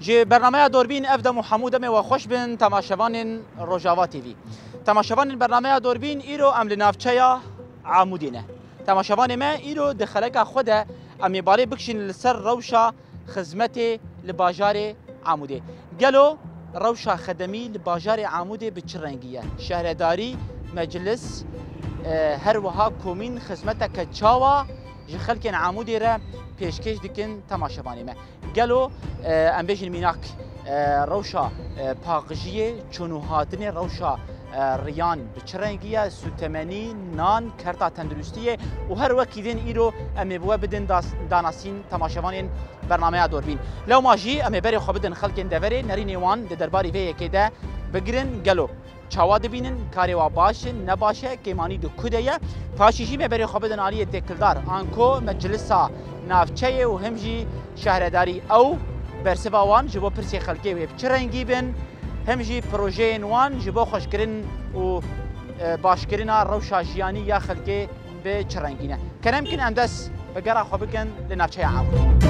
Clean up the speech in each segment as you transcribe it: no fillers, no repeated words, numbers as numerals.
جی برنامه دوربین افدم و حمودم و خوش بین تماشاوان روجاوا تیوی. تماشاوان برنامه دوربین ایرو عمل نافچه عمودینه. تماشاوان ما ایرو دخلک خود امی باره بکشین لسر روشا خدمت لباجار عموده. گلو روشا خدمی لباجار عموده بچرنگیه. شهرداری مجلس هر وها کومین خدمت کچاوا جخلک عمودی را پیشکش دکن تماشاوانی ما. گلو ام بیشین میناک روشا پاقجیه چونوهاتنی روشا ریان بچرنگیه سوتمنی نان کرتا تندرستیه و هر وقت دین ایرو ام بوا بدن داناسین تماشاوانین برنامه دوربین لو ماجی ام بری خو بدن خلک دوری نرینی وان د درباری وی کده بگرن گلو چاوا دبینن کاری و باشه نباشه کیمانی دو کدیه پاشیشی م بری خو بدن عالی تکلدار آنکو مجلسا نافچه و همجی شهرداری او برسوان جبو پرسی خلکی و بچرنگی بن همجی پروژه نوان جبو خوشکرین و باشکرین روشا جیانی یا خلکی به چرنگینه کنم کن اندس بگرا خو بکن لنافچه عمود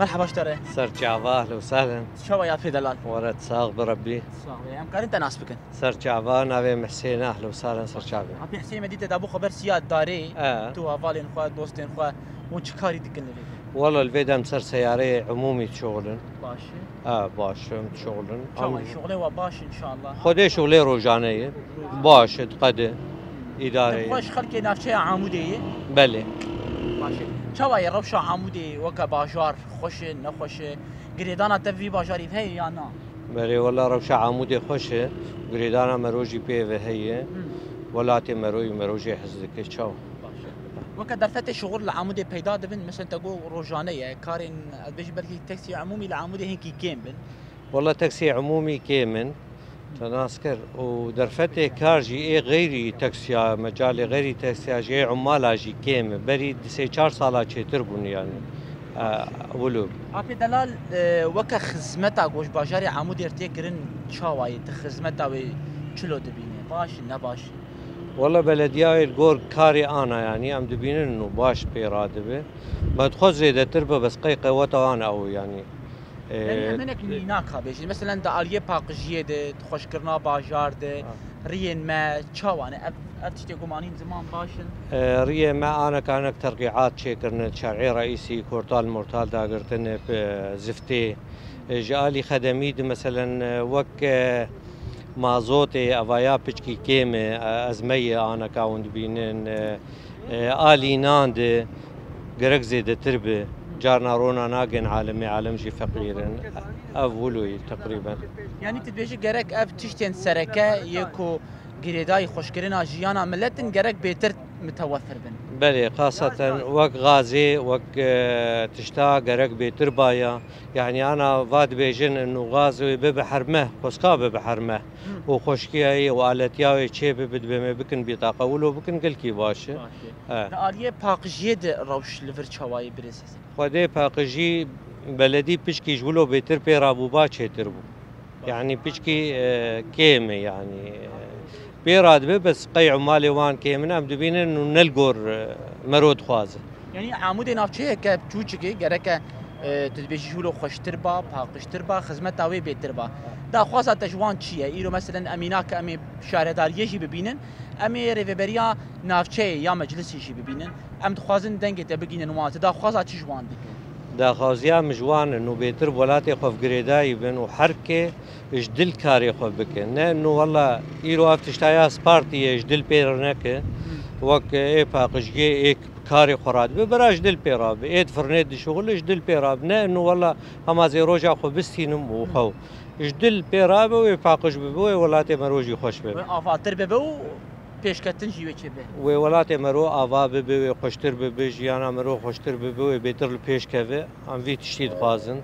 مرحبا اشتري سرجعوا اهلا وسهلا شو يا في دلال ورد صاغ بربي صاغ امكان انت ناس بكن سرجعوا نبي حسين اهلا وسهلا سرجعوا ابي حسين مديته دابو خبر سياد داري تو افالين خو دوستين خو وش كاري دكن لي والله الفيدا مسر سيارة عمومي شغلن باشي باش شغلن شغله وباش ان شاء الله خدي شغله روجانية باش تقدي إدارية خوش خلكي نافشة عمودية بله ماشي چاوای روشا عمودی وک باجار خوش نخوش گریدانا تفی باجاری هی یا نه بله والله روشا عمودی خوشه گریدانا مروجی پی و هیه ولاتی مروجی حزدک چاو وک درفت شغل العمودی پیدا دبن مثلا تقول روجانيه کارین بيجي بركي تاكسي عمومي العمودي هيك كيم بن والله تاكسي عمومي كيمن تناسكر ودرفتي كارجي اي غيري تاكسيا مجال غيري تاكسيا جي عمالاجي كيم بري سي 4 سالا تشتر بون يعني ولو ابي دلال وك خدمتا گوش باجاري عمود ارتكرن چاواي تخدمتا و چلو دبينه باش نباش والله بلدياي الجور كاري انا يعني ام دبينن انه باش بيرادبه ما تخذ زيدتر بس قيقه وتوان او يعني منك ميناك خابيش مثلا دا اليه باقجيه ده خوش كرنا باجار ده رين ما تشاوانه افتشتي قمانين زمان باشن ريه ما انا كانك ترقيعات شكرنا شارعي رئيسي كورتال مورتال داغرتن بزفتي جالي خدميد مثلا وك مازوتي افايا بيشكي كيمه ازميه انا كاوند بينن الي ناند جرك زيد تربه جارنا رونا ناقن عالمي عالمجي فقيرا أولوي تقريبا يعني تدبيجي جرك أف تشتين سركة يكو جريداي خوشكرنا جيانا ملتن جرك بيتر متوفر بن بلي خاصة وق غازي وق تشتا جرك بيتر بايا يعني أنا فاد بيجن إنه غازي ببحر مه خسكا ببحر مه وخشكياي وآلتياي شيء ببد بما بكن بيطاقة ولو بكن قلكي باشه آلية باقجيد روش لفر شواي بريسس خدي باقجي بلدي بيشكي جولو بيتر بيرابو باچه تربو يعني بيشكي كيمه يعني بيراد بس قي عمالي وان كيمنا بدبين انه نلقور مرود خوازه يعني عمود نافچه ك چوچكي گرك تدبيجي جولو خوشتربا باقشتربا خدمت اوي بيتربا دا خوازه تجوان چيه ايرو مثلا اميناك امي شهردار يجي ببينن امي ريفبريا نافچه يا مجلس يجي ببينن ام دخوازن دنگه تبگين نوات دا خوازه تجوان دك دا خوازيا مجوان انه بيتر ولاتي خوف غريداي بن وحركه جدل كاري خوف بكن انه والله ايرو افتشتايا سبارتي جدل بيرنك وك اي باقجي اي كاري خراد ببراج دل بيراب اي فرنيد شغل جدل بيراب انه والله هما زي روجا خو بستينم وخو جدل بيراب ويفاقج ببوي ولاتي مروجي خوش بب افاتر ببو پیشکتن جیوه چه به و ولات مرو آوا به خوشتر به جیانا مرو خوشتر به بیتر پیش که هم وی تشتید خوازن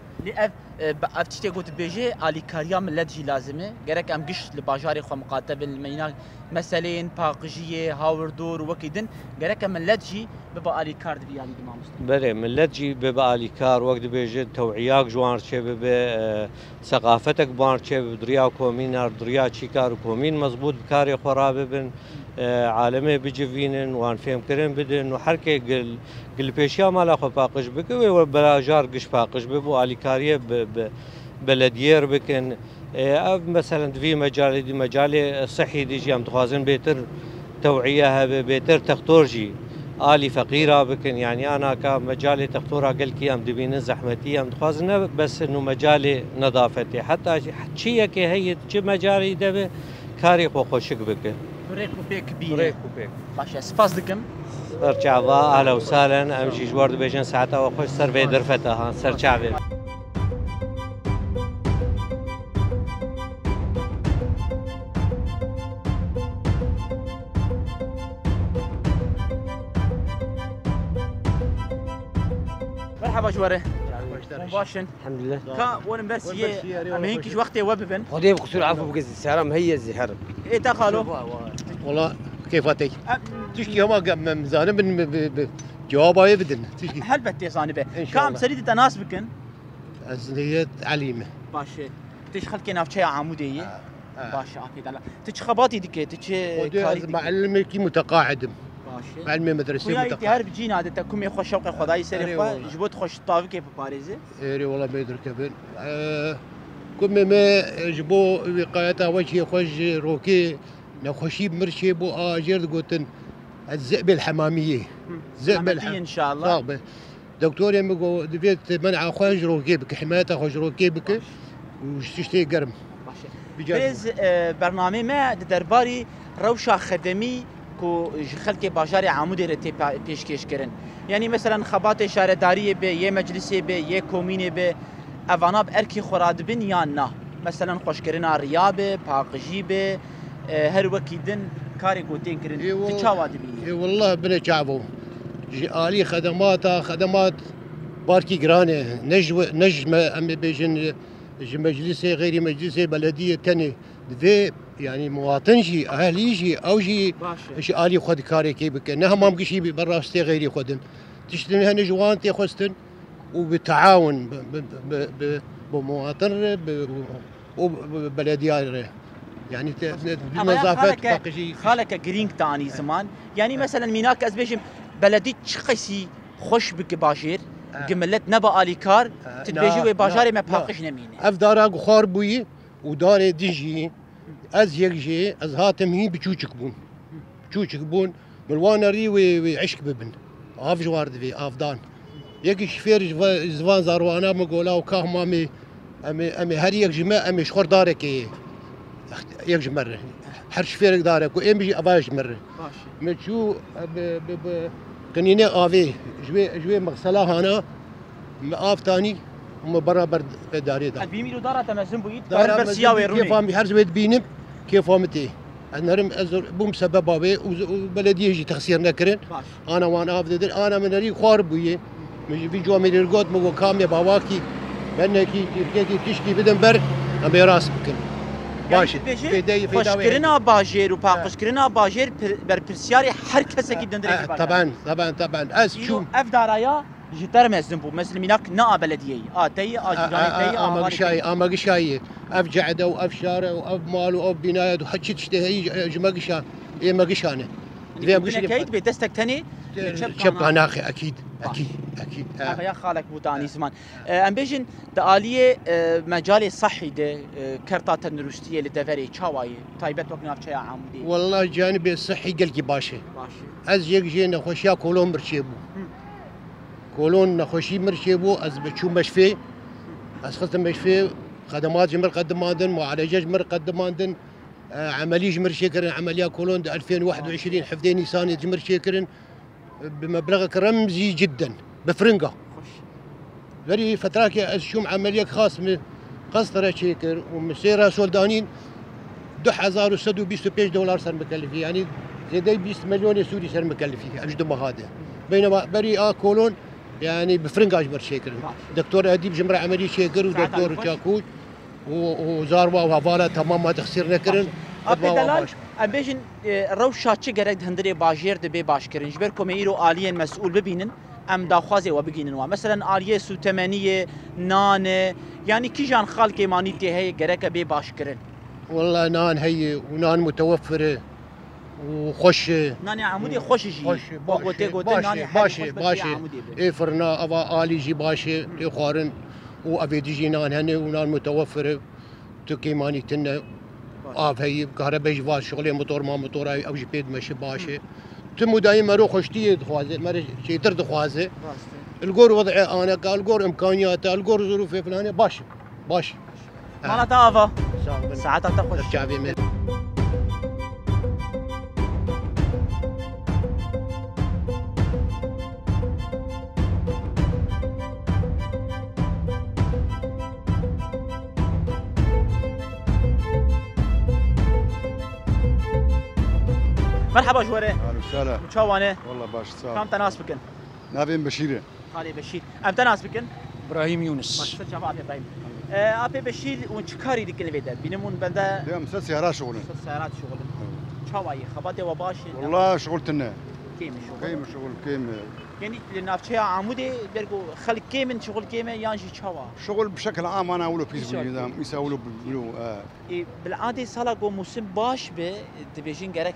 افتشتي قلت بيجي على كاريا ملت جي لازمه غيرك ام قش لباجاري خو مقاتب المينا مثلا باقجيه هاوردور وكيدن غيرك ملت جي ببا علي كارد بي علي دمام بله ملت جي ببا علي كار وقت بيجي توعياك جوان شي بب ثقافتك بان شي بدريا كومينار دريا شيكار كومين مزبوط كاري خراب بن عالمي بجفينن وان فهم كرين بدن وحركه قل بيشيا مالا خو باقش بك وبلاجار قش باقش ببو علي كاريه بلدير بكن مثلا في مجال دي مجال صحي دي جي ام تخازن بيتر توعيه بيتر تختورجي آلي فقيرة بكن يعني أنا كمجالي تختورها قل كي أم دبين زحمتي أم تخازن بس إنه مجالي نظافتي حتى شيء كي هي مجالي دبي كاري خوشك بكن بريكو بيك بينه بريكو بيك باشا سباس دكم سرچاوا أهلا وسهلا أمشي جوار بيجن ساعتها وخش سر في درفتها سرچاوي مرحبا جواره مباشن الحمد لله كا ون برسيه ام هيك وقت وببن خذي بقصور عفو بقز السعر هي الزهر ايه تخالو والله كيفاتي تشكي هما مزانه جوابها بدن تشكي هل بتي صانبه إن شاء كام الله. سريد ناس بكن أزلية عليمة باشه تشخل كي نافشي عموديه باشه اكيد لا تشخباتي ديك تش كاري معلمي كي متقاعد باشه معلمي مدرسة ويا متقاعد يتهرب جينا عادتكم يخش شوق خداي سري والله. جبوت خوش طاوي كيف باريزي ايري والله ما يدرك ابن كم ما جبو وقايتها وجهي خوش روكي نخشي بمرشي بو اجر قوتن الذئب الحمامية الذئب ان شاء الله صعبة دكتور يمكو دفيت منع خوش روكي بك حمايتها خوش روكي بك وتشتي قرم باشه برز برنامه ما درباري روشا خدمي کو خلک باجار عمودی رتی پیشکش کردن یعنی مثلا خبات شهرداری به یه مجلسی به یه کمونه به اواناب ارکی خوراد بین یا نه مثلا خوشکرنا ریابه پاقجی به هر وکیدن کاری گوتین کردن تچاوا دبینی والله بنا شعبه آلي خدمات باركي جرانه نجم أم بيجن مجلسي غير مجلسي بلدية تاني ذي يعني مواطن شي أهلي شي أو شي شي آلي خد كاري كي بك نها ما مقشي براستي غيري خدن تشتن هنجوان تي خستن وبالتعاون بمواطن وبلدية يعني نظافة خالك جرينك تاني زمان يعني مثلا ميناك أزبيجم بلدي تشخيسي خوش بك باشير جملت نبا آلي كار تتبيجي باجاري ما باقش نمينه اف دارا خار بوي ودار ديجي از يكجي از هاتم هي بچوچك بون ملوانا ري وعشك ببن اف جوار دي اف دان يكي شفير زوان زاروانا مقولا وكاه مامي امي هر يك جما امي شخور دارك يك جمر هر شفير دارك وام بيجي اباش مر مشو قنينه افي جوي مغسله هنا مقاف تاني هم برابر داري دا بيميلوا دارا تمازن بويت برابر سياوي روني كيف فهم هر زويد بينم كيف فهمتي نرم بوم سبب ابي وبلديه يجي تخسير نكرن انا وانا افدر انا من ري خار بويه في جو مير الجود مو كامي باواكي بنكي كيف تشكي بدن بر ام راس بكن باش في خوشكرنا باجير وباقشكرنا باجير بر برسياري هر كسه كي دندري طبعا از شو اف دارايا جتر مزن بو مثل ميناك نا بلديه تي اجراني تي اما قشاي اف جعده واف شارع واف مال واف بنايه وحكي تشتهي جمقشان اي مقشانه كيد بدستك تاني شبكه ناخي اكيد يا خالك بوتاني زمان ام بيجن داليه مجال صحي ده كرتا تندرستيه لدفري تشاواي تايبت وقت نافشا عمودي والله الجانب الصحي قلقي باشا از يك جينا خوشيا كولون مرشيبو كولون نخوشي مرشيبو از بتشو مشفي از خلت مشفي خدمات جمر قدماندن معالجه جمر قدماندن عمليه جمر شكرن عمليه كولون 2021 حفظي نيسان جمر شكرن بمبلغ رمزي جدا بفرنقه بري فتراك اشوم عمليه خاص من قسطره شيكر ومسيره سولدانين 2125 دولار صار مكلفي يعني زي 20 مليون سوري صار مكلفي اجدم هذا بينما بري كولون يعني بفرنقاش برشيكر دكتور اديب جمره عملي شيكر ودكتور شاكوش وزاروا وهفالا تمام ما تخسير نكرن ابي دلال ام بيجن روشا چه گرek هندري باجير دبي باش كرن جبر كوميرو عاليين مسؤول ببينن ام داخوازي وبگينن وا مثلا عاليه سوتمانيه نان يعني كي جان خالك مانيتي هي گرك بي باش كرن والله نان هي ونان متوفره وخش ناني عمودي خوش جي باشي باشي باشي اي فرنا ابا الي جي باشي يخارن وابي ديجي نان هني ونان متوفره تكي ماني تنا هي كهرباء جوا شغله موتور ما موتور او جي بيد ماشي باشي تمو دايما رو خشتي دخوازه مر شي تر دخوازه الجور وضعي انا قال الجور امكانياته الجور ظروفي فلانيه باشي معناتها افا ساعات تخش الشعبي مرحبا جواري اهلا وسهلا شوانه والله باش صار كم تناس بكن نافين بشيره خالي بشير ام تناس بكن ابراهيم يونس باش تشوف ابي ابراهيم ابي بشير وانت كاري ديك الفيدا بينمون بندا اليوم ست سيارات شغل سيارات شغل شواي خباتي وباشي والله شغلتنا كيم شغل كيم يعني لنافشيا عمودي بيرجو خلي كيم شغل كيم يانجي شوا شغل بشكل عام انا اقوله بيس بالنظام يساولوا بالعاده صار موسم باش به دبيجين جرك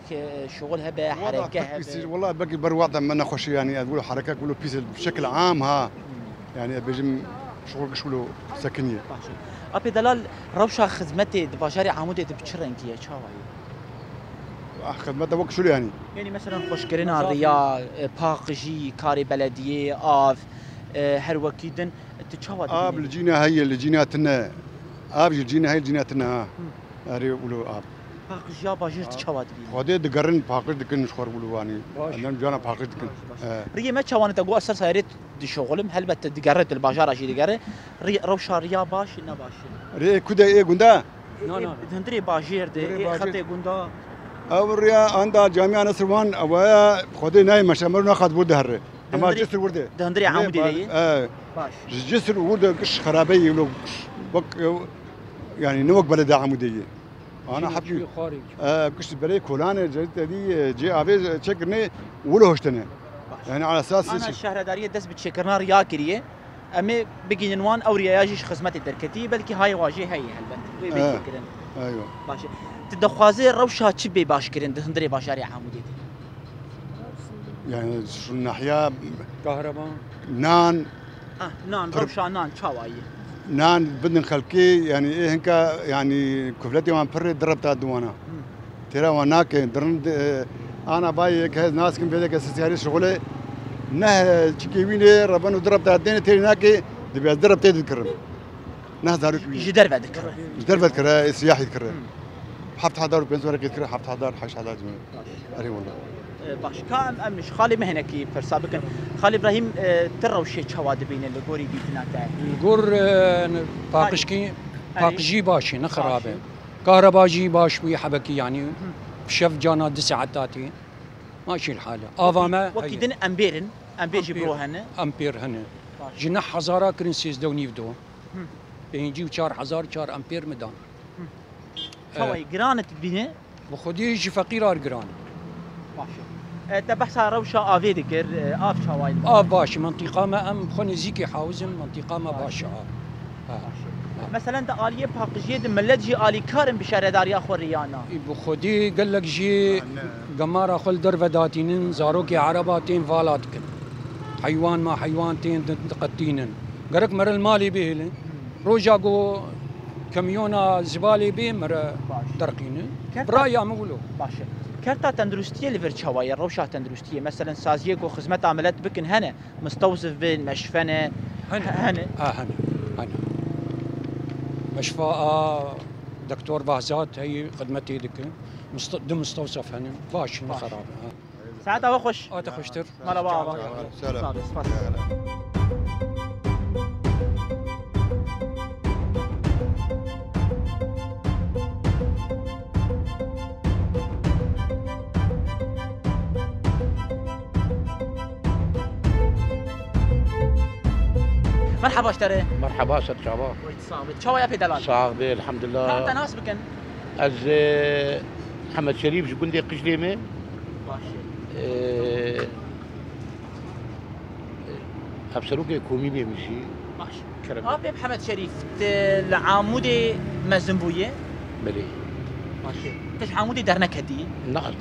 شغلها بحركه والله باقي بروضع ما نخش يعني اقولوا حركه اقولوا بيس بشكل عام ها يعني بيجي شغله سكنيه ابي دلال روشا خدمتي دباجاري عمودي دبچرنكيه شواي خدمته وقت شو يعني مثلا خوشكرنا ريا باقجي كاري بلديه اف هر وكيدن تشوا اللي جينا هي اللي جيناتنا اللي جينا هي جيناتنا اري يقولوا باقجي باجير تشوا خدي دقرن باقج دكن شخور يقولوا يعني انا جانا باقج دكن ريا ما تشوان تقو اسر سايرت دي شغلم هل بت دقرت الباجار شي دقره روشا ريا باش نا باش ري كده ايه غندا نو هندري باجير دي خطي غندا اوريا عند جامعه نصروان ابويا خدي ناي مشامر ناخذ بود هره اما جسر ورده دهندري عمودي دي باش جسر ورده قش خرابي ولو يعني نوق بلد عموديه انا حبي قش بري كولانه جديده دي جي افي تشكرني ولا هشتنه يعني على اساس انا الشهرداريه دس بتشكرنا ريا كريه امي بقي نوان او رياجيش خدمتي دركتي بلكي هاي واجي هي هلبت ايوه ماشي تدخوازي روشا تشبي باش كرين دهندري باشاري عمودي يعني شو الناحيه كهرباء نان نان روشا نان شواي نان بدن خلقي يعني ايه هنكا يعني كفلتي وان بر دربت دوانا ترى هناك درند انا باي هيك ناس كم بيدك سياري شغله نه تشكيويني ربنا دربت الدين تري هناك دبي دربت تذكر نه دارك جدر بعدك جدر بعدك سياحي ذكر حفت حضار بنزور كذكر حفت حضار حش حضار اري والله باش كان امش خالي مهنكي فرسابكن خالي ابراهيم تروشي شواد بين الغوري بيتنا تاع الغور باقشكي باقجي باشي نخرابه كهرباجي باش وي حبكي يعني شف جانا 9 ساعات ماشي الحاله افاما وكيدن امبيرن امبير جبرو هنا امبير هنا جناح هزارا كرنسيس دوني بدو بيجي 4000 امبير مدان شوي جرانت بينه بخدي يجي فقير ارجران ماشي تبحث روشا افي دكر اف شواي باش منطقه ما ام خوني زيكي حاوزم منطقه ما باش مثلا ده اليه باقجيه ملت جي الي كارم بشهرداري اخو ريانا بخدي قال لك جي قمار اخو درفداتين زاروكي عرباتين فالاتكن حيوان ما حيوانتين قتينن قرك مر المالي به روجاكو كميونا زبالي بي مر درقينه برايا مقولوا باشا كرتا تندرستيه اللي فرشوايا روشا تندرستيه مثلا سازيكو خدمت عملت بكن هنا مستوصف بين مشفنه هنا مشفى دكتور بهزات هي خدمتي دك مستوصف هنا باش خراب ساعتها خوش تخشتر مالا بابا سلام مرحبا اشتري مرحبا ست شعبان صابت شو يا بدلال صاحبي الحمد كم لله تناس بكن از محمد شريف جندي قجليمه ماشي ابسروكي كومي بيمشي ماشي كرم ابي محمد شريف العامودي مزنبويه بلي ماشي تش عامودي درنكدي نقص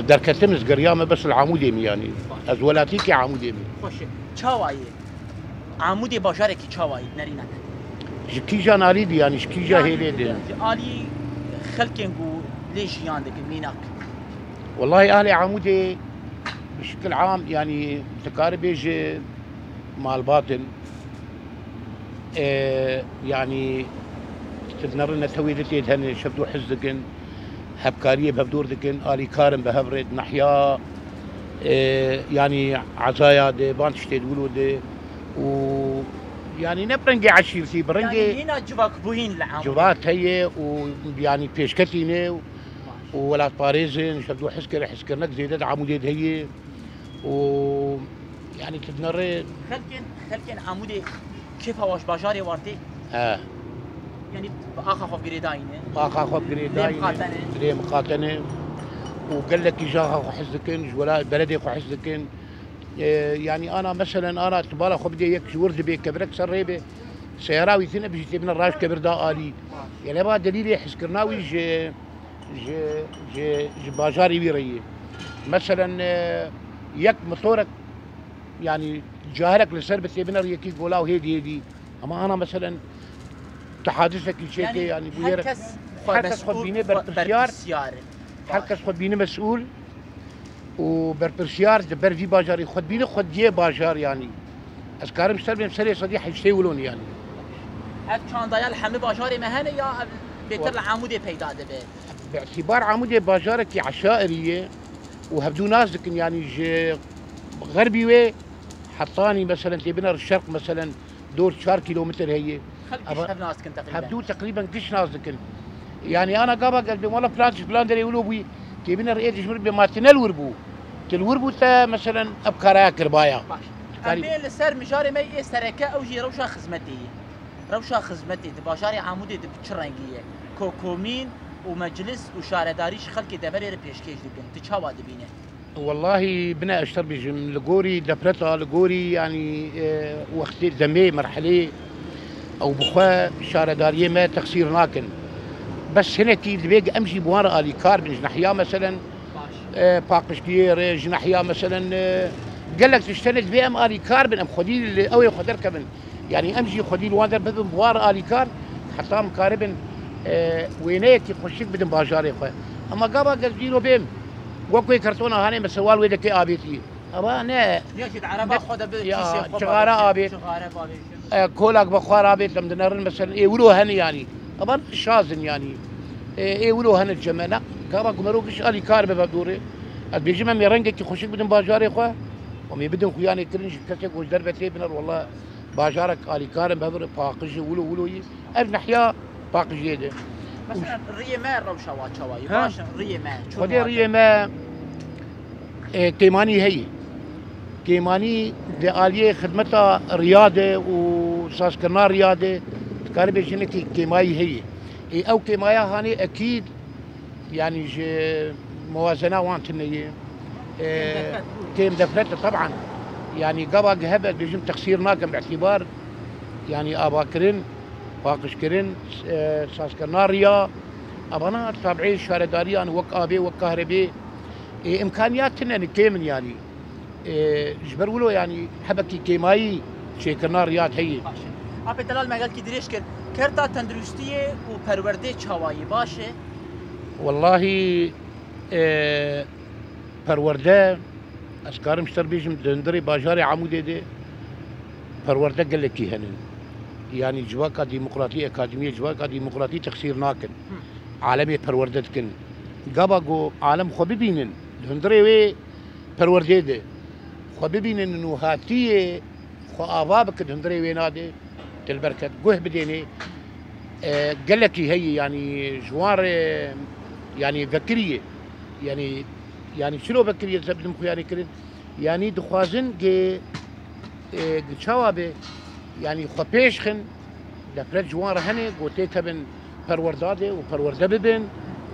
در كتم زقريامه بس العمودي يعني از ولاتيكي عمودي خوش چاوایی عمودی باشاره کی چاوایی نرینه شكي جان علي دي يعني شكي جا هيلي دي آلی خلقنگو ليش ياندك ميناك والله اهلي عمودي بشكل عام يعني تقارب يجي مع الباطن يعني تدنرنا تويدتي هن شفتو حزدكن هبكاريه بهبدور دكن الي كارم بهبرد نحيا يعني عزايا دي بانتشتي ولود و يعني نبرنجي عشيرتي برنجي يعني هنا جواك بوهين العام جوات هي ويعني بيشكتينه وولاد باريزن شفتو حسكرنك زيدت عمودي هي و يعني تدنري خلقن عمودي كيف هواش باجاري وارتي يعني اخا خوف قريداينه اخا خوف قريداينه ليه مقاتنه وقال لك اجاها حزكن ولا بلدي حزكن يعني انا مثلا انا تبالا خو بدي يك ورد بي كبرك سريبه سيراوي ثنا بيجي تبنا الراش كبر دا الي يعني با دليل حسكرناوي ج باجاري ويري مثلا يك مطورك يعني جاهلك لسربة تبنا يكي قولا وهيدي اما انا مثلا تحادثك شيء يعني هركس خد بيني بربرسيار هركس خد بيني مسؤول وبربرسيار دبر في باجاري خد بيني خد ديه باجار يعني اسكارم سلبي مسري صديح يشتيولون يعني هاد كان ضيال حمي باجاري مهنه يا بيتر العمودي بيدا دبي باعتبار عمودي باجارك عشائريه وهبدو ناس لكن يعني غربي وي حطاني مثلا تبنا الشرق مثلا دور 4 كيلومتر هي ناس كنت تقريبا هبدو تقريبا كش ناس لكن يعني انا قابا قلبي والله بلان دري ولو بي تبنا رئيت جمر بما تنلوربو تلوربو تا مثلا ابكارا كربايا بين السر مجاري مي سركه او جي روشا خدمتي باجاري عمودي بتشرنجيه كوكومين ومجلس وشارداريش خلق دبري بيشكيش دبن تشاوا دبينه والله بنا اشتر بيجم لقوري دبرتا لقوري يعني وقت زمي مرحله او بخوا شارداريه ما تقصير ناكن بس هنا كي بيجي امشي بوارا الي كار من جنحيا مثلا باقش كير جنحيا مثلا قال لك تشتري بي ام الي كار من ام خديل او خدر كمن يعني امشي خديل واندر بدن بوارا الي كار حتى مقاربا وينيك يخشك بدن باجاري خو اما قابا قزيلو بيم وكوي كرتونه هاني مسوال ويدك ابيتي ابا انا ياش العربه خد بشيء شغاره ابيت كولاك بخار ابيت لما نرن مثلا اي ولو هني يعني ابا شازن يعني اي ولو هن الجماله قابا قمروكش الي كار ببدوري بيجي مي رنجك يخشك بدن باجاري خو ومي بدن خو يعني كرنج كتك وش دربتي بنر والله باجارك الي كار ببر باقش ولو ابن حياه باقش يده مثلا الريما روشا واتشواي باشا الريما خدي الريما كيماني هي كيماني دي آلية خدمتها رياضة وساسكرنا رياضة تقارب جنكي كيماي هي او كيمايا هاني اكيد يعني موازنة وانتنية كيم دفلتها طبعا يعني قبا هبل بيجم تقصير ناقم باعتبار يعني اباكرين باقش كرين ساسكرنا ريا ابانا تابعي شارداري انا وك ابي وك كهربي امكانياتنا كيمن يعني جبرولو يعني حبكي كيماي شيكرنا رياض هي ابي دلال ما قال كي دريش كرتا تندرستيه وبرورده چاوایی باشه والله برورده اسكار مشتر بيجم دندري باجاري عمودي دي برورده قال لك هنن يعني جواكا ديمقراطية أكاديمية جواكا ديمقراطية تخسير ناكن عالمية پروردتكن قابا جو عالم خو ببينن هندري وي پروردده خو ببينن انه هاتية خو آبابك هندري وي نادي تلبركت قوه بديني قال لك هي يعني جوار يعني بكرية يعني شنو بكرية زبدم خو يعني كرين يعني دخوازن جي شوابه يعني خو بيشخن لفرد جوان هني قوتي كبن پرورداده و پرورده ببن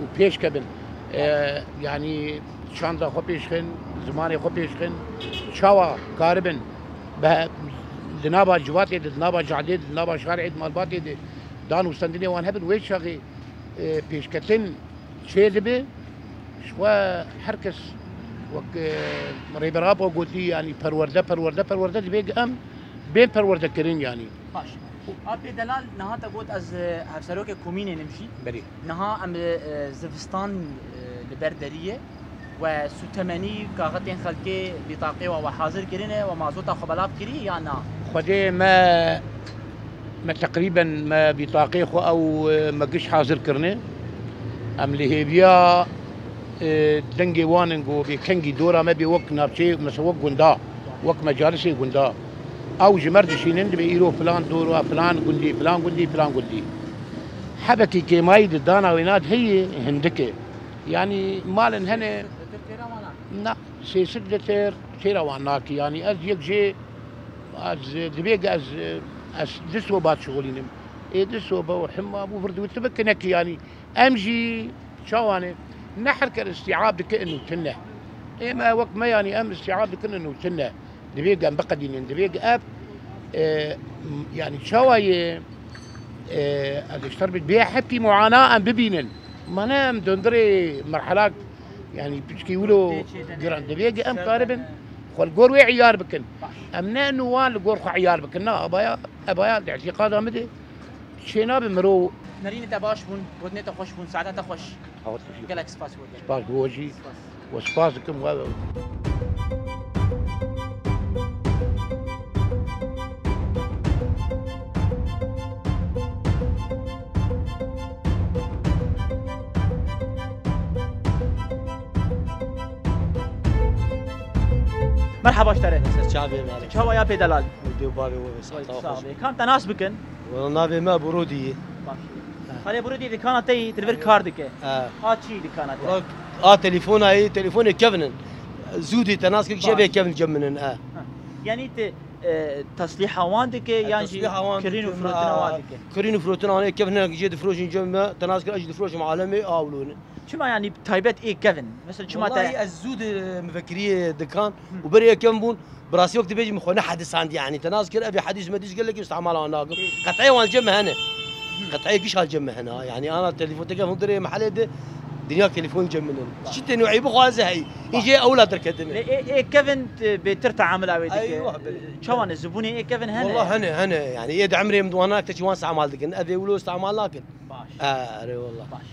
و پیش کبن يعني شاندا خو بيشخن زماني خو بيشخن شاوا كاربن به دنابا جواتي دنابا جعدي دنابا شارع مالباتي دان وستندني وان هبن ويش شغي بيشكتن شيء به شوا حركس وك ريبرابو قلتي يعني پرورده دبيق ام بين پرورده كرين يعني باش ابي دلال نها تقول از هفسروك كوميني نمشي بري نها ام زفستان لبردريه وستمني كاغتين خلقي بطاقه وحاضر كرينه ومازوتا خبلاب كري يا نا خدي ما تقريبا ما بطاقه او ما قش حاضر كرنه ام لهيبيا دنجي واننجو بكنجي دورا ما بيوك نابشي مسوق غندا وك مجالسي غندا او جمرد شينين بيرو فلان دورا فلان غندي فلان غندي فلان غندي حبكي كيماي دانا ويناد هي هندكه يعني مالن هنا لا سي سدتر تيرا واناك يعني از يجي از دبيق از دسو بات شغلينم اي دسو بو حما ابو فرد وتبكنك يعني امجي شواني نحرك الاستيعاب دك انه تنه اما وقت ما يعني ام استيعاب دك انه تنه دبيق ام بقدين دبيق اب يعني شويه اشتربت بيها حبكي معاناه ام ببينن ما نام دندري مرحلات يعني بيقولوا جران دبيق ام قاربا والجور وي عيار بكن امنا نوان الجور خو عيار بكن ابايا الاعتقاد امدي شينا بمرو نريني تباش بون ودني تخش بون ساعتها تخش قالك سباس سباس بوجي وسباسكم هذا مرحبا اشتري شعبي مالك شو يا بيدلال ودي وبابي وبس كم تناس بكن والله نابي ما برودي خلي برودي اللي كانت تلفر كاردك شيء اللي كانت تليفون هاي تليفوني كيفن زودي تناس كل شيء كيفن جمنن يعني تصليح هواندك يعني كرينو فروتنا هواندك كرينو فروتنا انا كيفن جيد فروش جمع تناس كل اجد فروش عالمي اولون شو ما يعني تايبت ايه كيفن مثلا شو ما والله الزود مفكريه دكان وبريه كم بون براسي وقت بيجي مخونه حدث عندي يعني تناذكر ابي حديث ما قال لك استعمالها ناقم قطعيه والجمه هنا قطعيه قش هالجمه هنا يعني انا التليفون تلقى دري محل دنيا تليفون جمنن شت انه عيب خوازه هي يجي اولاد ركدن ايه كيفن بترتع عامل اويدك ايوه شلون الزبون ايه كيفن هنا والله هنا يعني يد عمري مدوانك تشوان استعمال دكن ابي ولو استعمال لكن باش اي والله باش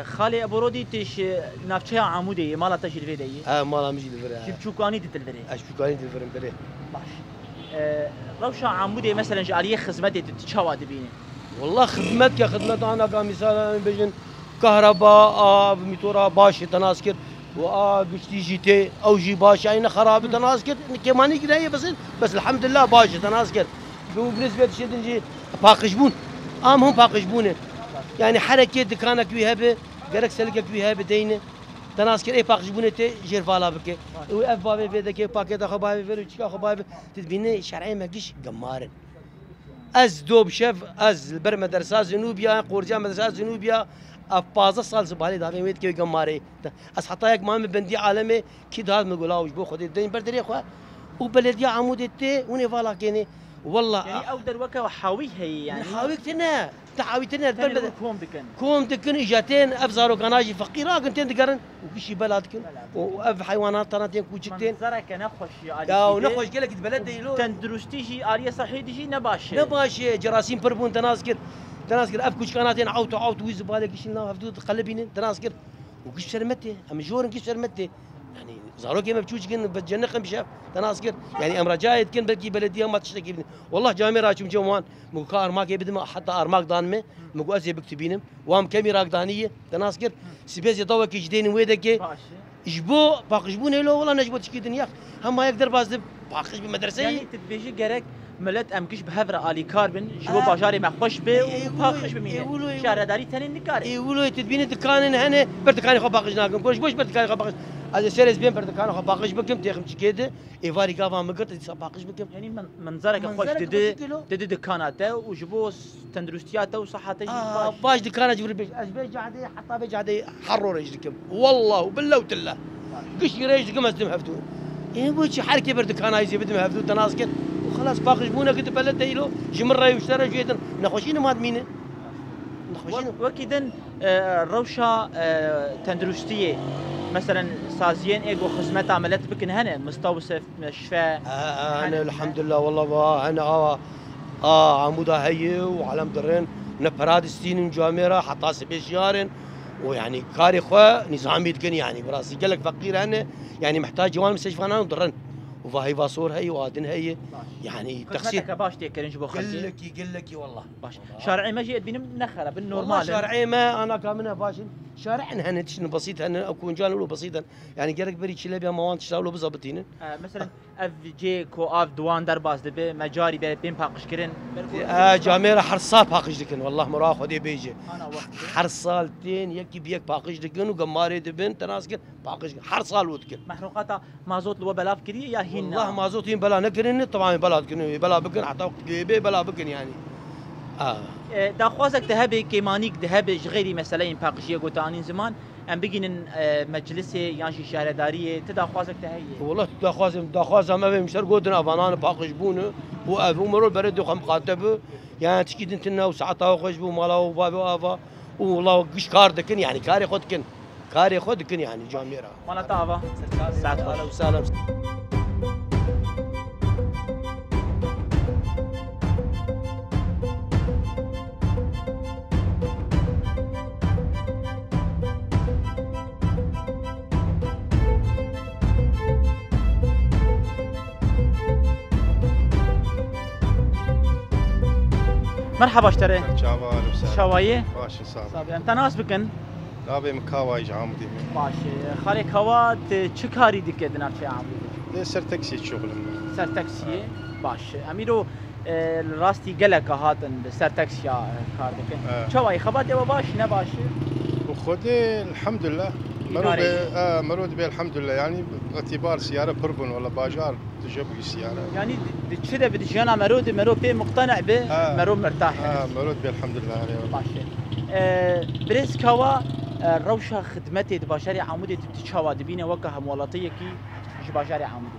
خالي ابو رودي تش نافشها عمودي مالا تشيل فيدي مالا مجي الفري شوف شو كاني تلفري شو كاني تلفري بري باش روشا عمودي مثلا جاليه خدمتي تتشوا دبيني والله خدمتك يا خدمت انا كمثال بيجن كهرباء ميتورا باش تناسكر قشتي جيتي او جي باش عين خراب تناسكر كمان كده بس الحمد لله باش تناسكر بالنسبه لشي باقشبون هم باقشبونه يعني حركه دكانك ويهبه قالك سلكك ويهبه دينه تناسكر اي باقشبونه تي جير فالا بك واف بابي بيدك باكيت اخو بابي فيرو اخو بابي تدبيني شرعي ما قش قمارن از دوب شف از بر مدرسه جنوبيا قورجا مدرسه جنوبيا افازه سال زبالي دافين ويد كي قماري از حتى يك مام بندي عالمي كي داد مقولاوش بو خدي الدين بردري اخو وبلديه عمودتي وني فالا كيني والله يعني او دروكه وحاوي هي يعني حاويتنا تعاويتنا البلد كوم دكن اجاتين افزارو قناجي فقيره كنتين دقرن وكشي بلدكن واف حيوانات تراتين كوچكتين منظرك نخوش يا ونخوش قالك البلد يلو تندرستيجي اريا صحي ديجي نباش جراثيم بربون تناسكر اف كوچكاناتين عوت ويز بالك شنو هفدود قلبين تناسكر وكش شرمتي ام جورن كش شرمتي يعني زارو كيما بتشوجكن بتجنقن بشاف تناسكر يعني امر جايد كن بلكي بلديه ما تشتكي والله جاميرا شم جوان مكو ارماك يبدم حتى ارماك دانمه مكو ازي بكتبينم وام كاميرا دانيه تناسكر سبيز يضوك جدين ويدك اجبو باقشبون لو والله نجبو تشكي دنيا هم ما يقدر باز باقش بمدرسه يعني تبيجي جرك ملت ام كش بهفر الي كاربن جبو باجاري ما خوش به وباخش بمينه شهرداري تنين نكار اي ولو تدبين دكان هنا بردكان خو باقش ناكم كوش بوش بردكان خو باقش از سيريس بين بردكان خو باقش بكم تيخم كده ايفاري كافا مقط باقش بكم يعني منظرك خوش دد دكاناته وجبو تندرستياته وصحته باش دكانه جبر بيش اشبي قاعده حتى بيش قاعده حروا رجلكم والله وبالله وتله قش رجلكم ازدم هفتون يعني وش حركه بردكان هاي بدهم هفتون تناسكت وخلاص باقش بونا كنت بلد ديلو جمره واشترى جيدا نخوشين ماد مينه وكيدن روشا تندرستيه مثلا سازين ايجو خدمات عملت بكن هنا مستوصف مشفى انا الحمد لله والله انا عمودة هي وعلم درين نبراد ستين جاميرة حتى سبيشيارن ويعني كاري خوا نظامي تكن يعني براسي قالك فقير انا يعني محتاج جوان مستشفى انا ودرن وفاهي فاسور هي وادن هي يعني تقسيم باش تيكرنج بو خلتي قل لك والله باش شارعي ما جيت بين منخره بالنورمال شارعي ما انا كامنها باشن شارعنا هنا تشن بسيط هنا اكون جان ولو بسيطا يعني قالك بري تشلبيا موان تشتغلوا بزبطين مثلا اف جي كو اف دوان درباز دبي مجاري بين باقش كرين جاميرا حرصال باقش دكن والله مراخ ودي بيجي حرصالتين يكي بيك باقش دكن وقماري دبن تناسكن باقش حرصال ودكن محروقاتها مازوت لو بلا فكري يا هين والله مازوتين بلا نكرن طبعا بلا دكن بلا بكن حتى وقت جيبي بلا بكن يعني داخوازك ذهبي كيمانيك ذهبي غيري مثلا باقشيه قوتانين زمان ام بگینن مجلس یانشی شهرداری تداخوازك تهیه والله داخواز ما بهم مشتر قودن افانان باقش بونه وافو مرور برد وخم قاتبه يعني تشكيد انتنا وساعتها خوش بو مالا وبابي وافا والله قش كار دكن يعني كاري خدكن كاري خدكن يعني جاميرا مالا تافا ساعات اهلا وسهلا مرحبا اشتري شابال وسهلا شوايه باشا صافي انت ناس بكن لابي مكاواي عامدي ماشي خالي كوات چكاري ديك دنا في عامدي لي سر تاكسي شغل سر تاكسي باش اميرو راستي قلق هاتن سر تاكسي كار دكن شوايه خبات باش نباش وخدي الحمد لله مرود به الحمد لله يعني باعتبار سياره بربن ولا باجار تجيب السياره يعني كذا بدي انا مرود به مقتنع به مرود مرتاح مرود به الحمد لله ماشي بريس كوا روشة خدمتي باشاري عمودي تتشوا دبينه وكه مولاتيه كي باشاري عمودي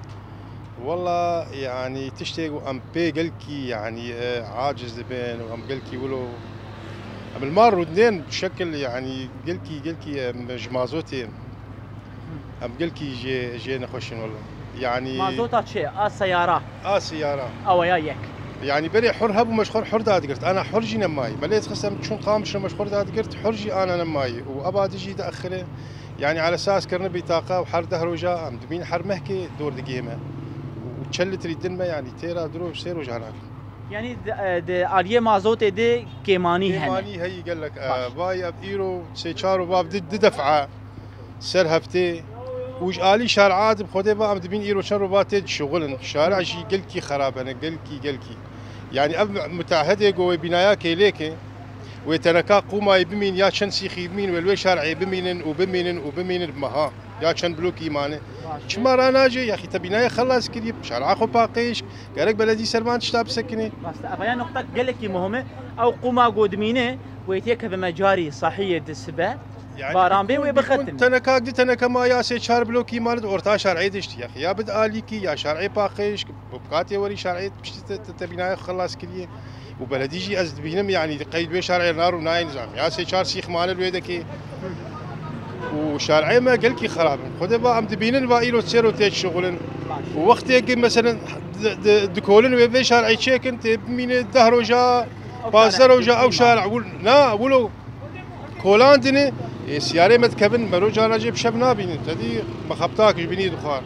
والله يعني تشتاق ام بي قلكي يعني عاجز بين وام قلكي ولو ام المار ودنين بشكل يعني قلكي مازوتي ام قلكي جي نخشن والله يعني مازوتات شيء سيارة سيارة او ياك يعني بري حر هب ومشخور حر داد قلت انا حر جي نماي بليت خصم شون قام شو مشخور داد قلت حر جي انا نماي وابا تجي تاخره يعني على اساس كرنا بطاقه وحر دهروجا ام دبين حر مهكي دور دقيمه وتشلت ريدن ما يعني تيرا دروب سير وجهناك يعني اليه مازوت دي كيماني هي قال لك باي اب ايرو سيشارو باب دفعه سر هفتي وش آلي شارعات بخوده با ام دبين ايرو شن رباطه شغلن شارع شي قلكي خراب انا قلكي يعني اب متعهده جوه بنايا كيليكي ويتنكا قوما بمين يا شن سيخي بمين والوي شارعي بمين بمها يا شن بلوك ايمانه شمار انا جي يا اخي تبينايا خلاص كريب شارع خو باقيش قالك بلدي سلمان تشتاب سكني بس ابيا نقطه قالكي مهمه او قوما قدمينه ويتيك بمجاري صحيه السبا يعني بارامبي ويبختم تنكا ما يا سي شار بلوكي مالد اورتا شرعي دشت يا اخي يا بد اليكي يا شرعي باقيش بقاتي وري شرعي تبينايا خلاص كريه وبلدي جي ازد بينم يعني قيد بي شارع النار وناي نظام يا سي شار سيخ مال الويدكي وشارعي ما قالكي خراب خذ با ام دبينن با ايلو تسيرو تيج شغلن ووقت يجي مثلا دكولن ويبي شارعي تشيكن تبمين الدهروجا بازروجا او شارع لا ولو كولاندني سياره متكبن مروجا راجب شبنا بين تدي مخبطاك بيني دخار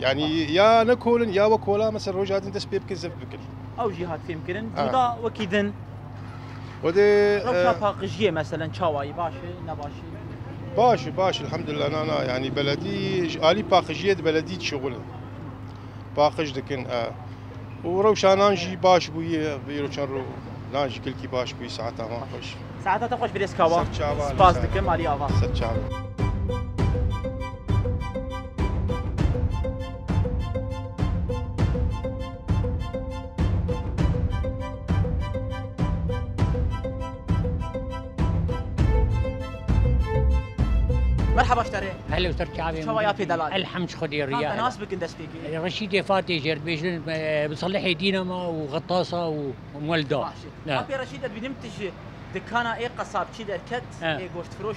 يعني يا نكولن يا وكولا مثلا روجا دين تسبيب كزف بكل او جهات في يمكن ودا وكيدن ودي روشا باقجيه مثلا شواي باش الحمد لله انا يعني بلدي الي باقجيه بلدي شغل باقج دكن وروشانانجي باش بوي بيرو شنرو نانجي كلكي باش بوي ساعتها ما خوش ساعتها تخوش بريسكاوا سباس دكم علي آوا سرچاوا مرحبا اشتري هلا وسر شعبي شو يا في دلال الحمد خدي الريال ناس بكن دسبيكي رشيد فاتي جرد بيجن بصلحي دينما وغطاسه ومولده لا ابي رشيد بنمتج دكانا اي قصاب شي دركت اي غوشت فروش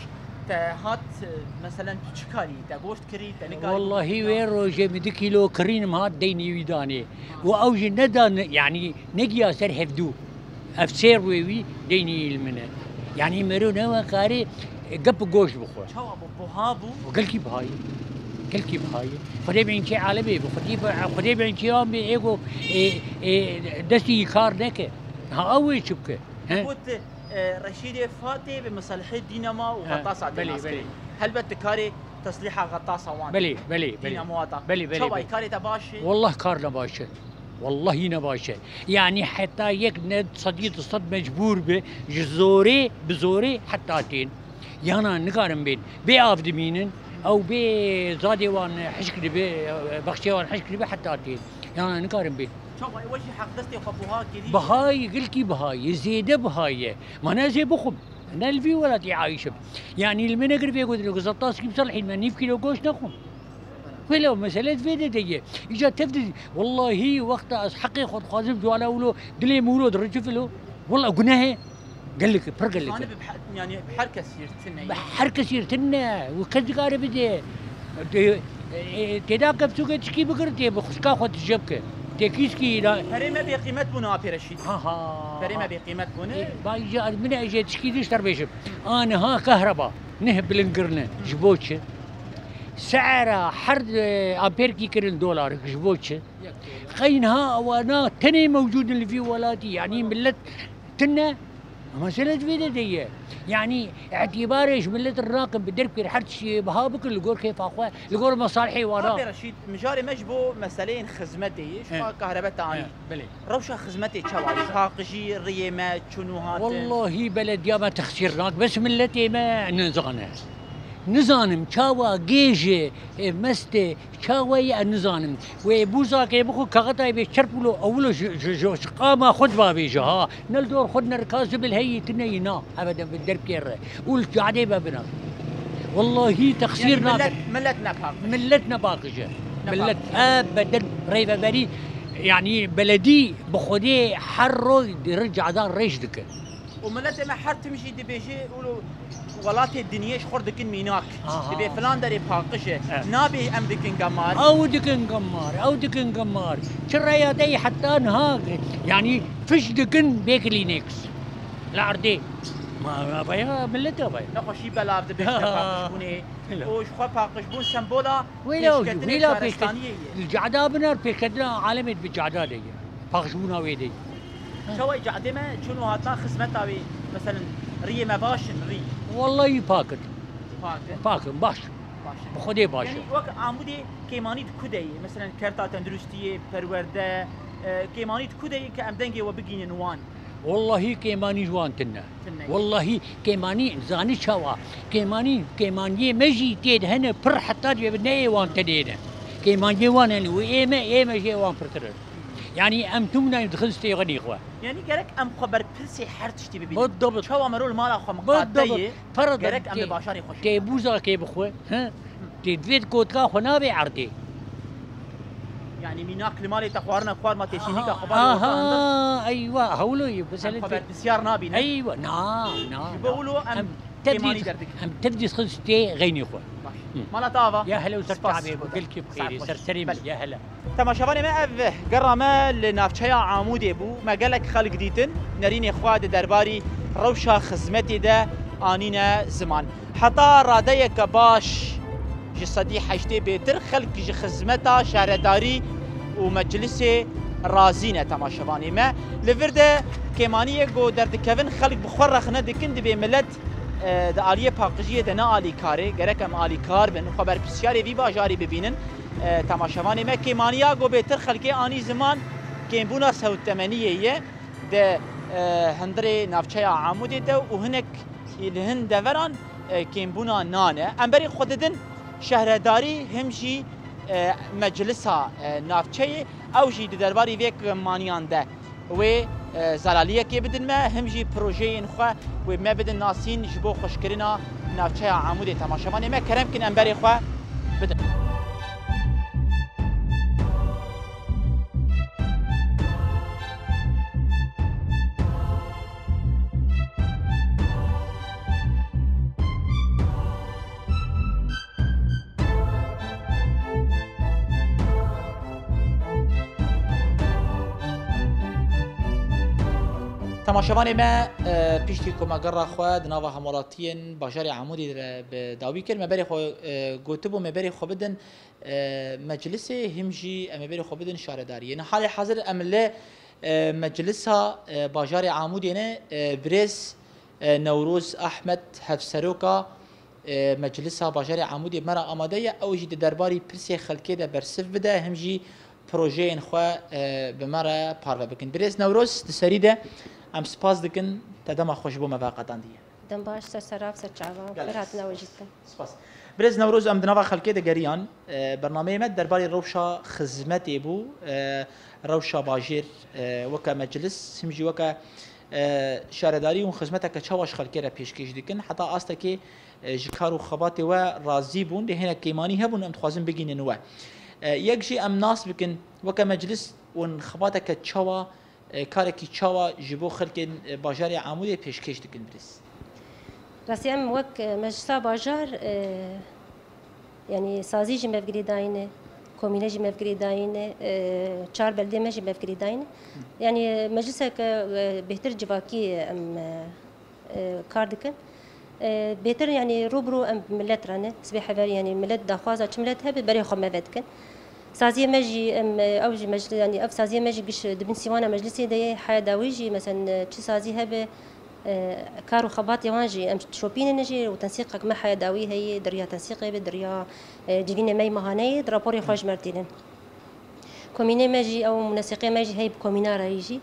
هات مثلا تشكالي تا غوشت كري تا والله وين روجي 100 كيلو كرين مهات ديني ويداني واوجي ندان يعني نجيا سر حفدو افسير ويوي ديني المنه يعني مرو نوا قاري قب قوش بخور شو ابو بوهابو وقال كي بهاي قال كي بهاي خدي بين شي عالمي خدي بين شي يوم ايغو دستي كار نك ها اول شبكه قلت رشيد فاتي بمصالح دينما وغطاسه بلي هل بتكاري تصليح غطاسه وان بلي دينامو بلي شو كاري تباشي والله كار نباشه والله نباشه يعني حتى يك ند صديق الصد مجبور بجزوري بزوري حتى تين يانا نقارن بين بآف دمينن او بزادي وان حشكري بخشي وان حشكري حتى تين يانا نقارن بين شو وجه حق دستي وخبوها كذي بهاي قلكي بهاي زيد بهاي ما انا زي بخم انا الفي ولا تعايش يعني المنقر بيقول لك زطاس كيف صلحين ما 100 كيلو قوش نخم ولو مسألة فيديو دي إجا تفدي والله وقت حقي خد خازم جوالا ولو دلي مولود رجفلو والله قناه قال لك قال لك انا يعني بحركه سيرتنا بحركه سيرتنا وكنت قاري بدي تداك بسوق تشكي بقرتي بخشكا خد جبك تكيسكي لا فريمه بقيمه بنا ابي رشيد فريمه بقيمه بنا باي جاء من اجي تشكي ليش تربيش انا ها كهرباء نهب لنقرنا جبوتش سعرها حرد امبير كي كرن دولار جبوتش خينها وانا تني موجود اللي في ولاتي يعني ملت تنا مسألة فيديو دي يعني اعتباري ملت الراقب بدرك حرتش بهابك اللي يقول كيف اخويا اللي يقول مصالحي وانا ابي رشيد مجاري مجبو مسالين خدمتي شو كهرباء تاني بلي روشه خدمتي شوالي شاقجي ريمات شنو هات والله بلد يا ما تخسرناك بس ملتي ما نزغنا نزانم چاوا گیجه مسته چاوی نزانم و بوزا که بخو کاغتای به چرپلو اولو قاما خود با بیجه ها نل دور خود نرکاز بالهي تنينا ابدا بالدرب كير قول قاعده بابنا والله تخسيرنا يعني ملتنا باقجه ملتنا باقجه ملت ابدا ريبه بري يعني بلدي بخودي حرو يرجع دار ريشدك وملت ما حر تمشي دي بيجي يقولوا ولاتي الدنيا شخور دكن ميناك دبي فلان داري باقشه نابي ام دكن قمار او دكن قمار شراياتي حتى نهاك يعني فش دكن بيكلينكس لا عردي ما بايا ملتها بايا نخو شي بلاف دبي باقشبوني وش خو باقشبون سمبولا ويلا الجعدا بنار بيكدنا عالمي بالجعدا دي باقشبونا ويدي شو جعدة ما شنو هاتنا خدمتها مثلا ري ما باشن ري والله باكن باش بخودي باش يعني وقت عمودي كيمانيت كودي مثلا كرتا تندرستي برورده كيمانيت كودي كامدنجي وبقين نوان والله كيماني جوان تنا والله كيماني زاني شوا كيماني مجي تيد هنا بر حتى بني وان تدينا كيماني وان اللي وإيما جي وان برتر يعني ام تمنا دخلتي غني اخوه يعني قالك ام خبر برسي حرتشتي ببين بالضبط شو امروا المال اخو مقاطعيه فرض قالك ام باشاري خوش كي بوزا كي بخوه ها تدفيد كوتكا خنا بعرضي يعني ميناك المال تخوارنا خوار ما تشينيك اخبار ايوه هولو بس خبر بسيار نابي ايوه نا بيقولوا ام تبدي خلصتي غيني اخوه مالا طافا يا هلا وسرتعبي بقول كيف بخير سرسري يا هلا تماشاواني ما أف قرامة لنافشيا عمودي بو ما قالك خلق ديتن نريني إخواد درباري روشة خزمتي ده آنينا زمان حتى راديك باش جسدي حشتي بيتر خلق جي خزمتا شهرداري ومجلسي رازينة تماشاواني ما لفرده كيمانية قو درد كفن خلق بخور رخنا دكن دبي ملت ده آلية باقجية ده نا آلي كاري قرك ام آلي كار بن خبر بسياري في باجاري ببينن تماشاواني ما كيمانيا قو بيتر خلقي آني زمان كيمبونا سو الثمانية ده هندري نافشيا عمودي ده وهناك الهند دفران كيمبونا نانه أمبري خوددن شهرداری همجی مجلسا نافچه او جی درباری ویک مانیان ده و زلالیه که بدن ما همجی پروژه انخوا و ما بدن ناسین جبو خوشکرنا نافچه عمود تماشاوانه ما کرم کن انبری خوا بدن تماشاوان ما پیشتی کمگرا خو دناوا همولاتین باجاری عمودی به داوی کرد مبری خو گوتبو مبری خو بدن مجلس همجی مبری خو بدن شارداری یعنی حال حاضر عمله مجلسها باجاری عمودی نه برز نوروز احمد حفسروکا مجلسها باجاری عمودی مرا آماده او جی درباری پرسی خلکی ده برسف بده همجی پروژه انخوا به مرا پارو بکن برز نوروز دسریده ام سپاس دکن تدام خوش بو مواقعتان دیه دم باش سرسراب سرچاوا برات نوجدکن سپاس برز نوروز ام دنوا خلکی ده گریان برنامه مد درباره روشا خدمتی بو روشا باجر وکا مجلس همجی وکا شارداری و خدمت که چواش خلکی را پیشکش دکن حتی آستا که جکار و خبات و راضی بون ده هنگ کیمانی هبون ام تخوازم بگینن و یک جی ام ناس بکن وکا مجلس و خبات که چوا کارکی چاوا جبو خلک باجار عمودی پیشکش دکن برس. راستی ام وک مجلس باجار یعنی سازی جی مفکری داینه، کمیته جی مفکری داینه، چهار بلده مجی مفکری داینه. یعنی مجلس که بهتر جواکی ام کار دکن. بهتر یعنی روبرو ام ملت رانه سبی حوار یعنی ملت دخوازه چه ملت هبه برای خود مفید کن. سازی مجی اوج مجلس يعني اف سازی مجی قش دبن سیوانه مجلسی ده حیداویجی مثلا چه سازی هبه کارو خبات یوانجی ام شوپین نجی و تنسیق ما حیداوی هی دریا تنسیقی به دریا جوین می مهانه راپوری خوش مرتینن کمینه مجی او منسقی مجی هی بکومینا رایجی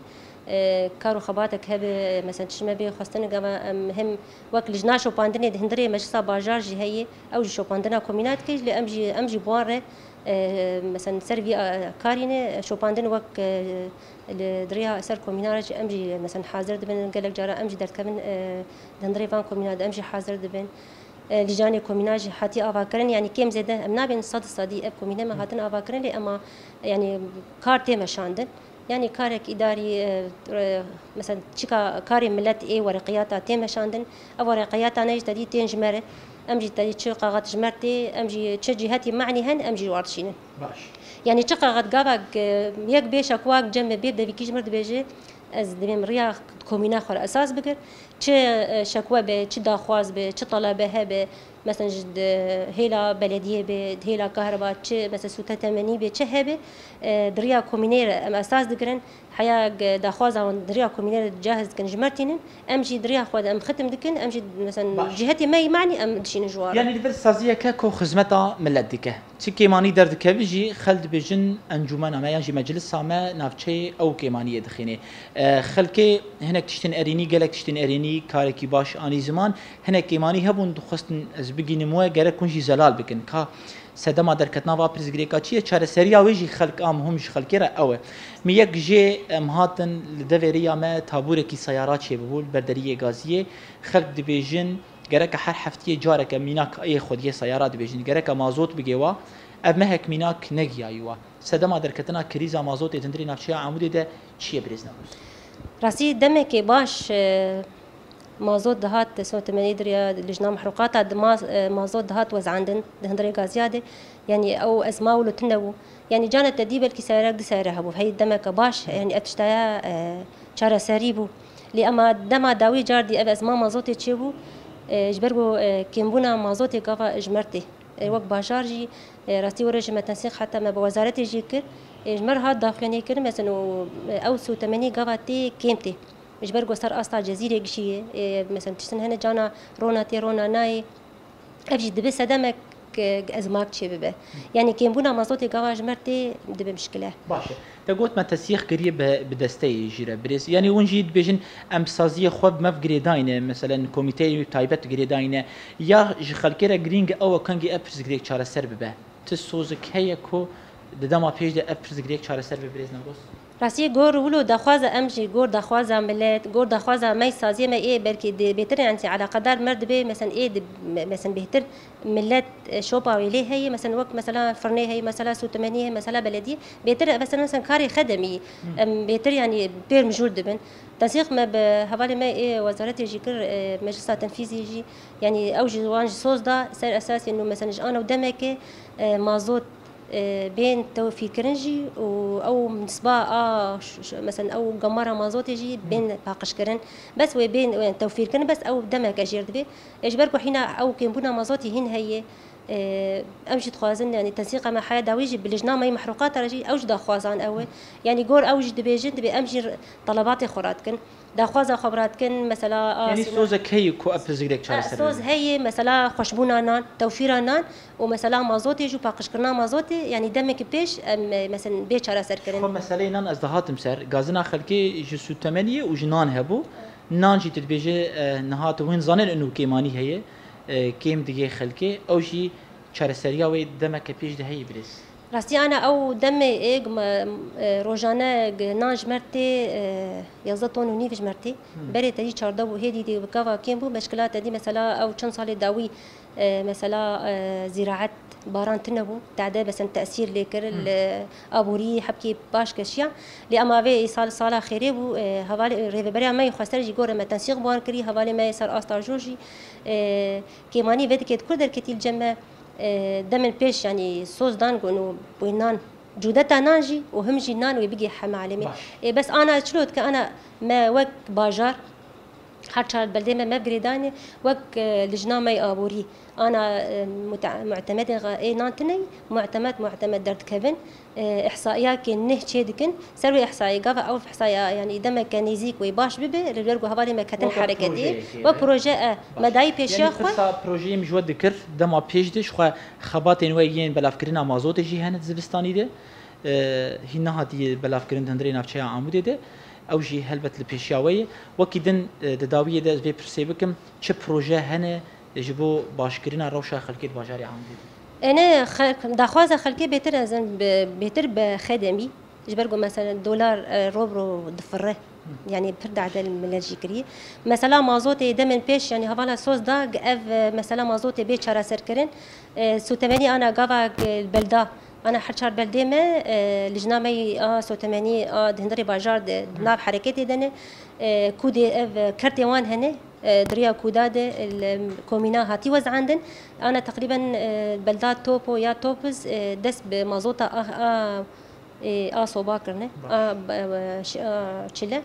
کارو خباتك هبه مثلا تشمه بي خاصتنا كما هم وقت لجنا شوباندني هندري مجلس باجار جي هي او جي شوباندنا كومينات كيج لي امجي بواره مثلا سيرفي كارينه شوباندن وقت دريا اثر كومينارج امجي مثلا حاضر دبن قالك جارا امجي درت كمن هندري فان كومينات امجي حاضر دبن لجاني كوميناج حتي افاكرن يعني كم زيده امنا بين صدي اب كومينه ما هاتن افاكرن لي اما يعني كارتي مشاندن يعني كارك إداري مثلا تشيكا كاري ملت إيه ورقياتا تيم شاندن أو ورقياتا نيج تدي تنجمرة أمجي تدي تشيكا غات جمرتي أمجي تشجي هاتي معني هن أمجي وارشينن يعني تشيكا غات قابك يك بيش أكواك جنب بيب دبي كيش مرد بيجي از دبیم ریا کومینا خور اساس بکر چه شکوه به چه داخواز به چه طلبه به مثلا جد هیلا بلدیه به هیلا كهرباء چه مثلا سوته تمنی به چه هبه دریا کومینیر ام اساس دکرن حیا داخواز اون دریا کومینیر جاهز کن جمرتینن امجی دریا خود ام ختم دکن امجی مثلا جهتی ما معني ام دشين جوار يعني دبر سازيه كو خدمتها ملدكه تي كيماني دردك بيجي خلد بجن انجمن ما يجي مجلس سامه نافچي او كيماني دخينه خلكي هناك تشتن اريني قالك تشتن اريني كاركي باش اني زمان هناك كيماني هبون دخستن از بگين مو گره كونجي زلال بكن كا سدما دركتنا وا بريزغريكا چي چاره سريا ويجي خلق ام همش خلقيره او ميك جي امهاتن لدوريا ما تابوركي سيارات شي بقول بردريه غازيه خلق ديفيجن گرك هر هفته جارك ميناك اي خوديه سيارات ديفيجن گرك مازوت بگيوا اب مهك ميناك نگيايوا سدما دركتنا كريزا مازوت تندري نافشي عمودي ده چي بريزنا راسي دمك باش مازوت دهات سو 8 دريا لجنه محروقات مازوت دهات وزعندن هندري غازياده يعني او اسماء ولو تنو يعني جانت تديب الكسارك دي سعرها بو هي دمك باش يعني اتشتايا شارع سريبو لأما دما داوي جاردي اب اسماء مازوت تشيبو جبرغو كيمبونا مازوت كافا جمرتي وقت باشارجي راستي ورجم تنسيق حتى ما بوزارتي جيكر جمرها داخلني كر مثلا او سو 80 غافاتي كيمتي جبرغو صار اصلا جزيره قشيه مثلا تشتن هنا جانا رونا تي رونا ناي ابجي دبس دمك ازماك تشي ببه يعني كان بونا مازوتي قواج مرتي دبه مشكله باشه تقول ما تسيخ قريب بدستي جيره بريس يعني ونجيد بيجن ام سازيه خوب ما في داينه مثلا كوميتي تايبت داينه يا خلكره جرينج او كانجي ابس جريك چاره سر ببه تسوز كيكو دما بيج ابس جريك چاره سر ببريز نغوس راسي گور ولو دخوازه امجي گور دخوازه ملت گور دخوازه مي سازيه ما ايه بلكي بيتر يعني على قدر مرد به مثلا ايه مثلا بيتر ملت شوبا ويلي هي مثلا وقت مثلا فرنيه هي مثلا سو 80 مثلا بلدي بيتر مثلا كاري خدمي بيتر يعني بير مجهول دبن تنسيق ما بحوالي ما ايه وزاره الجيكر مجلس التنفيذي يجي يعني اوجي وانج صوص ده سر اساسي انه مثلا انا ودمك مازوت بين توفير كرنجي او نسبة مثلا او قمرة مازوت يجي بين باقش كرن بس وبين توفير كرن بس او دمك اجير دبي اجبركو حين او كيمبونا مازوتي هن هي امشي تخوازن يعني تنسيق مع حياه داويجي بلجنا ماي محروقات رجي اوجد خوازان اول يعني جور اوجد بيجن دبي امشي طلباتي خوراتكن داخوازا خبراتكن مثلا يعني سوزك هي كو ابزيرك شهر سوز هي مثلا خوشبونا نان توفيرا نان ومثلا مازوتي جو باقش كرنا مازوتي يعني دمك بيش مثلا بيشارة سر كرن مثلا نان ازدهاتم سر غازنا خلكي جسو 8 وجنان هبو نان جي تدبيجي نهات وين ظنن انه كيماني هي كيم دقي خلكي او شي شارسريا وي دمك بيش ده هي بريس راستي انا او دمي ايج روجانا نانج مرتي يزطون ونيفج مرتي بري تدي چارده و هدي دي بكوا كيمبو مشكلات دي مثلا او چند سال داوي مثلا زراعه باران تنبو تعدا بس تاثير لكر ابوري حبكي باش كشيا لأما في سال خيري بو حوالي ريفبريا ما يخسر جي غور ما تنسيق بوان كري حوالي ما يسار استار جورجي كيماني فيت كيت كودر كتيل جمع دم بيش يعني صوص دان انه بوينان جودتها نانجي وهم جنان ويبقي حما علمي بس انا شلوت كأنا ما وك باجار حتى البلدة ما بقريداني وك لجنا ماي ابوري انا معتمد اي نانتني معتمد درد كفن احصائيات كن نه تشيدكن سروي احصائي قاف او احصائي يعني دم كنيزيك ويباش ببي اللي بيرجو هوالي ما كتن حركتي وبروجي مداي بيش يا خو بروجي مجود ذكر دم بيش دش خو خباتين وين بلافكرنا مازوت جي هنت زبستاني ده هنا هدي بلافكرن هندري نافشا عمودي ده او جي هلبت البيشاوي وكيدن دداويه ده في برسيبكم تش بروجي هنا يجبو باشكرنا روشا خلكيت باجاري عمودي انا داخوازه خلكي بيتر بخدمي جبرقو مثلا دولار روبرو دفره يعني برد عدل الملاجيكري مثلا مازوتي دمن بيش يعني هوالا صوص دا اف مثلا مازوتي بي چارا سركرن سو 8 انا قافا البلده انا حشار بلدي ما لجنامي سو 80 دهندري باجار ناب حركتي دنه كودي اف كرتيوان هنا دريا كوداد الكومينا هاتي وز عندن انا تقريبا بلدات توبو يا توبز دس بمازوتا صوبا كرنه تشيله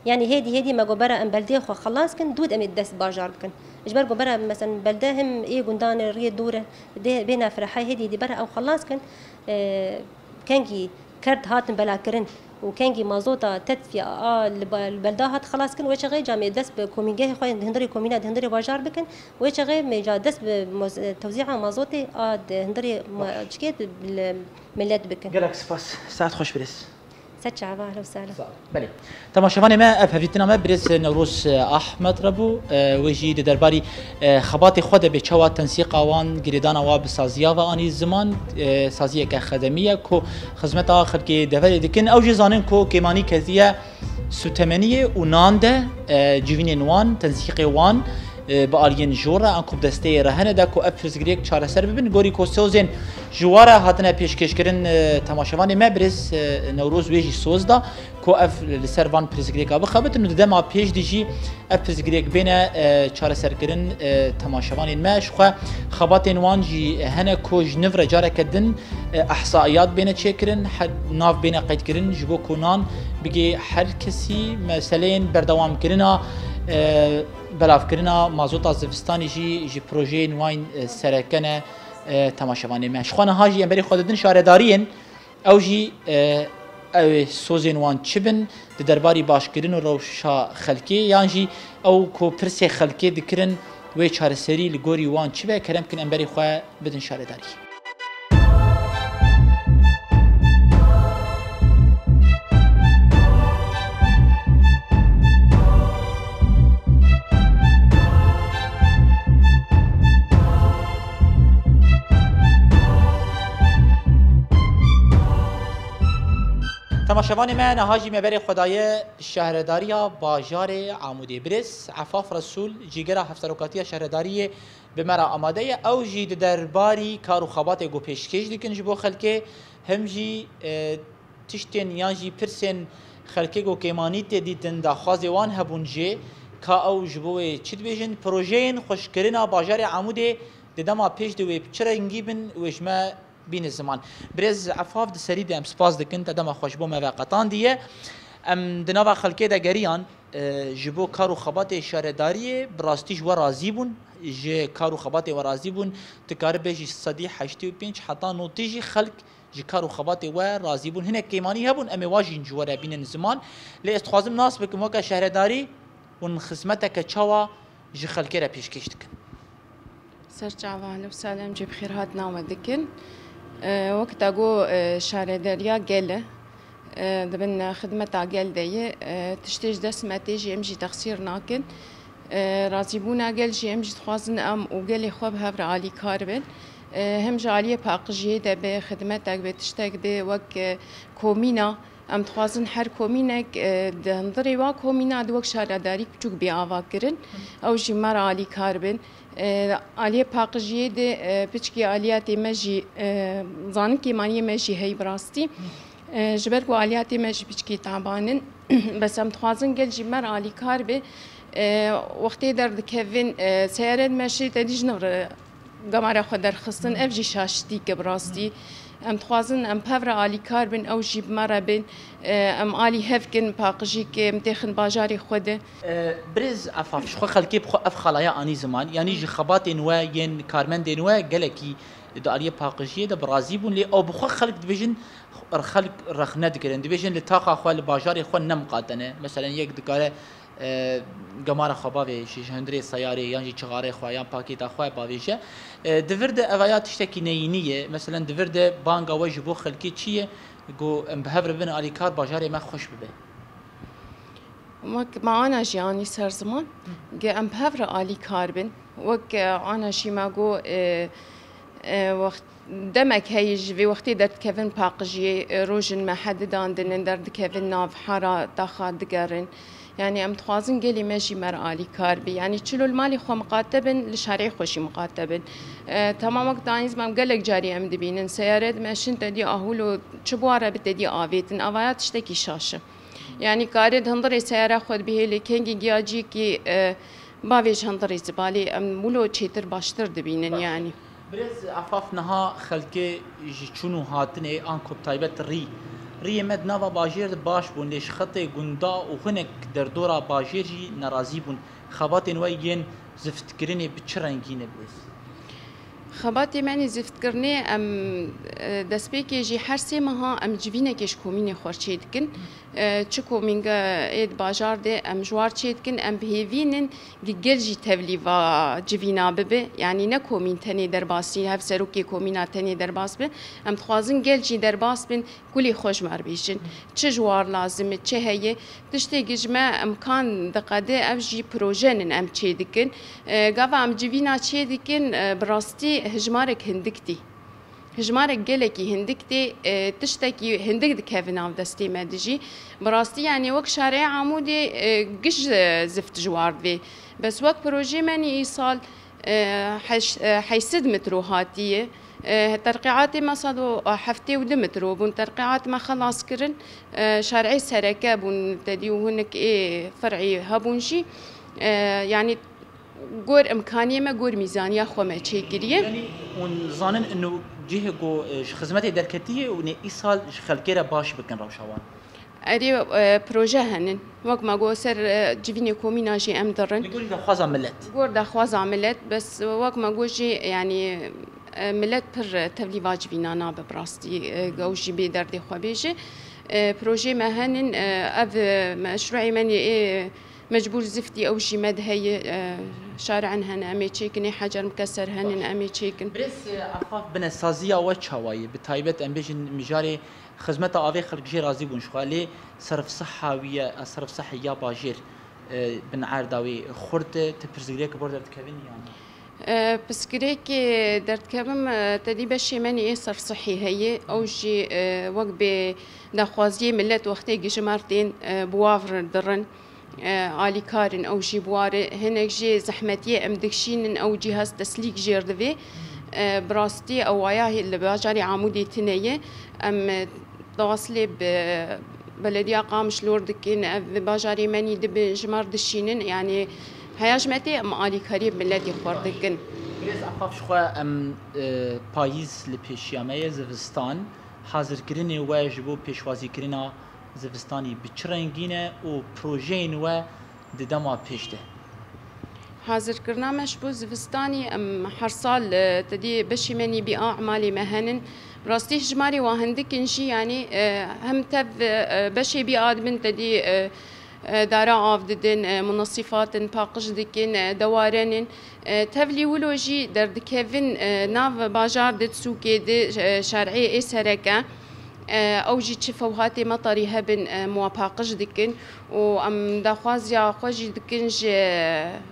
يعني هدي ما جبرة ام بلدي خو خلاص كن دود ام دس باجار كن اجبر جبرة مثلا بلده هم ايه قندان ري دوره بينا فرحي هدي دي برا او خلاص كن كانجي كرت هاتن بلا كرن وكانجي مازوتا تدفيا البلده هات خلاص كن وش غي جامي دس بكومينجه خو هندري كومينا هندري باجار بكن وش غي ميجا دس بتوزيع مازوتي هندري تشكيت بالملات بكن قالك سفاس ساعات خوش بريس ستش عبا اهلا وسهلا بله تماشاوان ما افهمتنا ما بريس نوروز احمد ربو وجي درباري خبات خود به چوا تنسيق اوان گریدان و بسازیا و اني زمان سازيه كخدميه كو خدمت اخر كي دفل دكن او جزانن كو كيماني كزيه سوتمنيه ونانده جوينين وان تنسيق وان بارين جورا انكم دستي رهنه داكو افرز گريك چاره سر ببن گوري کو سوزن جوارا هاتنه پیشکش کرن تماشاوان ما برس نوروز ويجي سوزدا كو اف لسروان پرز گريك ابو خبت انه دما پیش ديجي افرز گريك بين چاره سر کرن تماشاوان ما شخه خباتين وانجي هنا كو جنفر جاره كدن احصائيات بين تشكرن حد ناف بين قيد کرن جبو كونان بيجي هر كسي مثلا بردوام کرنا بلافکرنا مازوتا زفستانی جی پروژه نواین سرکنه تماشاوانه ما شخوانه هاجی امبری خوددن شاردارین او جی او سوزین وان چبن درباری باشکرین و روشا خلکی یان جی او کو پرسی خلکی دکرن وی چارەسەری لە گۆری وان چ بێ کەرەم بکەن ئەمبەری خۆ بدن شارەداری. تماشاوان من نهاجی مبر خدای شهرداری باجار عمودی برس عفاف رسول جیگر هفتروکاتی شهرداری به مرا آماده او جی درباری کار و خابات گو پیشکش دیکن جبو خلکه هم جی تشتین یا جی پرسن خلکه گو کیمانی دیدن داخواز وان هبون جی که او جبو چید بیجن پروژین خوشکرنا باجار عمودی دما پیش دوی چرا انگیبن وشما بین الزمان برز عفاف د سری د ام سپاس دکن تدما خوش بو موقتان دیه ام دنوا خلکه د گریان جبو کارو خبات شهرداری براستیش و راضی بون ج کارو خبات و راضی بون تکار بهج صدی 85 حتی نوتیجی خلق ج کارو خبات و راضی بون هنه کیمانی هبون ام واجین جوره بین الزمان لی استخوازم ناس بکم وک شهرداری ون خدمتک چاوا ج خلکه را پیشکش دکن سرچاوان و سلام جب خیر هات نامدکن وقت أقو شهرداريا قلة دبن خدمة قل ديه تشتيج دس ما تيجي امجي تقصير ناكن رازيبونا قل جي امجي تخوازن ام وقلي خواب هفر عالي كاربن هم جالية باقجيه دبه خدمتك بتشتاق دي وك كومينا ام تخوازن هر كومينك دهندري وا كومينا دوك شهرداري بچوك بي آوا کرن او جي مر عالي كاربن آلیه پاکجیه ده پیچکی آلیات ماجی زان کی مانی ماجی هی براستی جبر کو آلیات ماجی پیچکی تعبانن بس هم تخوازن گل جمر آلی کار به وقتی درد کوین سیارت ماشی تدیج نور گماره خود در خستن افجی شاشتی که براستی ام تخوازن ام پفر آلی کار بن او جیب مرا بن ام آلی هفکن پاکجی که متخن باجاری خوده برز عفاف خو خلکی بخو اف خلايا اني زمان يعني جي خبات نوا ين كارمن دنوا قالكي داليه باقجيه د برازيبون لي او بخو خلق ديفيجن خلق رخنه دكرن ديفيجن لتاقا خو الباجاري خو نم قاتنه مثلا يك دكاره جمارة خبابي شيء هندري سياري يعني شغاري خويا باكيت أخويا بافيشة دفرد أغايات تشتكي نينية مثلا دفرد بانجا وجبو خلكي شيء جو بهفر بين أليكار باجاري ما خوش ببه وك معنا جياني صار زمان جا أم بهفر أليكار بن وك أنا شي ما جو وقت دمك هيج في وقتي درت كيفن باقجي روجن ما حد داندن درت كيفن ناف حارة دخل دقرن يعني ام تخوازن قالي ماشي مرآلي كاربي يعني تشلو المالي خو مقاتبن لشارعي خوشي مقاتبن تمام وقت دانيز مام قالك جاري ام دبينن سيارات ماشين تدي اهولو تشبواره بتدي آويتن اوایات تشتكي شاشه يعني كارد هندري سيارة خود بهلي كينجي جياجي كي باويش هندري زبالي ام مولو تشيتر باشتر دبينن يعني برز عفاف نها خلكي شنو هاتني انكو تايبت ري مد نوا باجير باش بون ليش خطي غندا وهنك در دورا باجيري ناراضي بون خباتن وين زفت كرني بتشرنجين بس خباتي معني زفت كرني ام دسبيكي جي حرسي مها ام جوينه كيش كوميني خورشي دكن تشكو مينغا ايد باجار دي ام جوار تشيدكن ام بهيفينن جيجلجي تبليفا جوينا ببه يعني نا كومين تاني درباسي هف سروكي كومينا تاني درباس به ام تخوازن جلجي درباس بن كلي خوش مربيشن تش جوار لازم تش هي تشتي جمع امكان دقاده افجي بروجين ام تشيدكن غاوا ام جوينا تشيدكن براستي هجمارك هندكتي هجمارك جلكي هندكتي تشتكي هندك دكافن عم دستي مادجي براستي يعني وك شارع عمودي قش زفت جوار ذي بس وك بروجي ماني إيصال حيسد مترو هاتية ترقيعاتي ما صادوا حفتي ودمترو بون ترقيعات ما خلاص كرن شارعي سركة بون تديو هنك إيه فرعي هبونشي يعني غور امكانيه ما غور ميزانيه خو ما تشيكريه يعني ونظنن انه جهه جو خدمتي دركتيه وني ايصال خلكيره باش بكن روشوان اري بروجه هنن وقت ما جو سر جيفيني كومينا جي ام درن نقول ده خواز عملت غور ده خواز عملت بس وقت ما جو جي يعني ملت بر تبليفا جيفينا نا براستي جوجي بي دردي خو بيجي بروجي ما هنن اف مشروعي مني مجبور زفتي أو شي مد هي شارع هن أمي تشيكني حجر مكسر هن أمي تشيكن بريس عفاف بنسازية وشواي بتايبت أم بيجن مجاري خدمة أوي خلق جي رازي بون شوالي صرف صحة ويا صرف صحية باجير بن عرداوي خورد تبرزيريك بوردر تكابين يعني بس كريك درت كابم تدي بشي مني صرف صحي هي أو شي وقت بدخوازية ملت وقتي جمارتين بوافر درن عالي كارن أو جي بواري هناك جي زحمتية أم دكشين أو جهاز تسليك جيردفي براستي أو وياهي اللي باجاري عمودي تنية أم تواصلي ببلدية قامش لوردكين باجاري مني دب جمار دشينن يعني هياجمتي أم عالي كاريب ملتي خوردكن بريز عفاف شخوا أم بايز لبيشيامية زفستان حاضر كريني واجبو بيشوازي كرينا زفستاني بچرنگینه و پروژین و ددما پیشته حاضر كرنا مش بو زفستاني ام هر سال تدي بشي مني بأعمالي مهنن براستي جماري واهندك انشي يعني هم تب بشي بآدمن تدي دارا عافددن منصفات باقش دكين دوارن تفلي ولوجي دردكيفن ناف باجار دت سوكي دي شرعي اسهركه او جي تشفوهاتي مطري هبن موافقش دكن و ام داخوازيا خوجي دكنج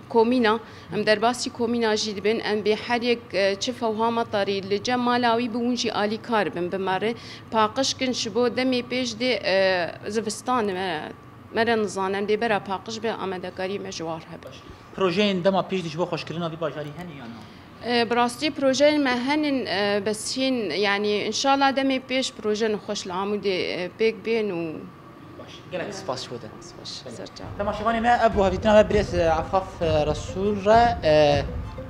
كومينا ام درباسي كومينا جي دبن ام بحريك تشفوها مطري لجمالاوي بونجي الي كاربن بمره باقش كن شبو دمي بيج دي زفستان مرا نظانم دي برا باقش به امدكاري مجوار هبش پروژین دما پیش دش بو خوشکرنا بی باجاری هنی یا نه براستي بروجين ما هن بس هن يعني ان شاء الله دمي بيش بروجين خوش العمودي بيك بين و قالك سباس شو ده تمام شوفاني ما ابو هبيتنا ما بريس عفاف رسول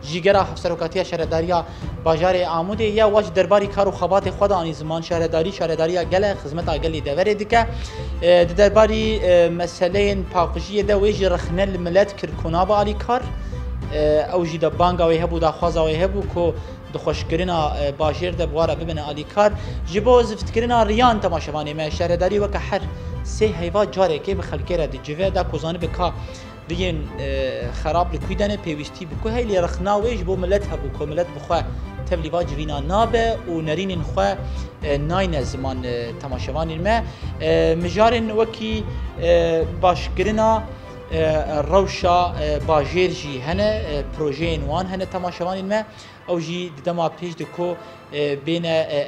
جيجرا حفصروكاتيا شهرداريا باجاري عمودي يا واج درباري كارو خبات خدا اني زمان شهرداريا قال خدمتها قال لي دوري ديكا درباري مسالين باقجيه ده ويجي رخنا الملات كركونابا علي كار او جي د بانګ او هبو د خواز او هبو کو د خوشکرنا باشیر د بواره ببنه الی کار جبو زفتکرنا ریان تماشوانی ما شهرداری وک حر سه هیوا جاره کې به خلکره د جوه د کوزانه به کا بین خراب لکویدنه پیوستی بکو هیلی رخنا و جبو ملت هبو کو ملت بخوا تبلیغات جوینا نابه و نرین خو ناین زمان تماشوانی ما مجارن وکی باشکرنا روشا باجير جي هنا بروجين وان هنا تماشوان ما او جي دما بيج دكو بين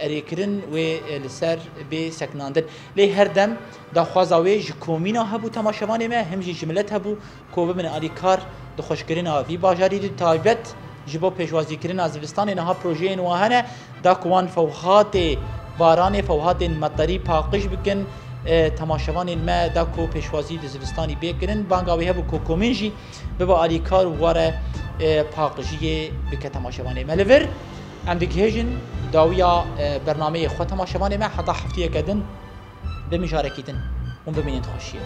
اريكرن و لسر بسكناندن لي هردم دا خوازاوي جكومينا هبو تماشوان ما هم جي جملت هبو كو بمن علي كار د خوشكرنا في باجاري دي تايبت جبو بيجوازي كرنا زفستان انها بروجين وهنا دا كوان فوهات باران فوهات مطري باقش بكن تماشوان ما داكو پیشوازی دزوستانی بیکرن بانگاوی هبو کو کومینجی ببا علی کار واره پاقجی بک تماشوان ما لور ام دیگهجن داویا برنامه خو تماشوان ما حتی هفته کدن به مشارکتن اون ببینید خوشیه